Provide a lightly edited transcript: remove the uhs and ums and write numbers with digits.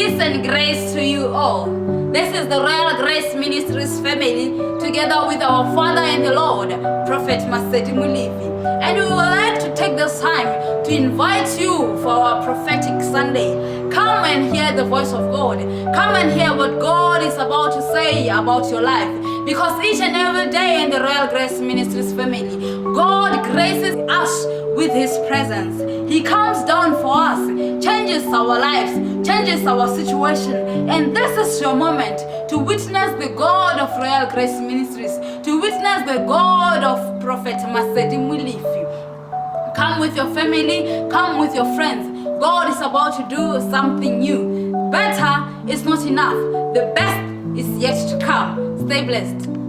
Peace and grace to you all. This is the Royal Grace Ministries family, together with our Father and the Lord, Prophet Masedi Mulivi. And we would like to take this time to invite you for our prophetic Sunday. Come and hear the voice of God. Come and hear what God is about to say about your life. Because each and every day in the Royal Grace Ministries family, God graces us with His presence. He comes down for us, changes our lives, changes our situation. And this is your moment to witness the God of Royal Grace Ministries, to witness the God of Prophet Masedi Mulifi. Come with your family, come with your friends. God is about to do something new. Better is not enough. The best is yet to come. Stay blessed.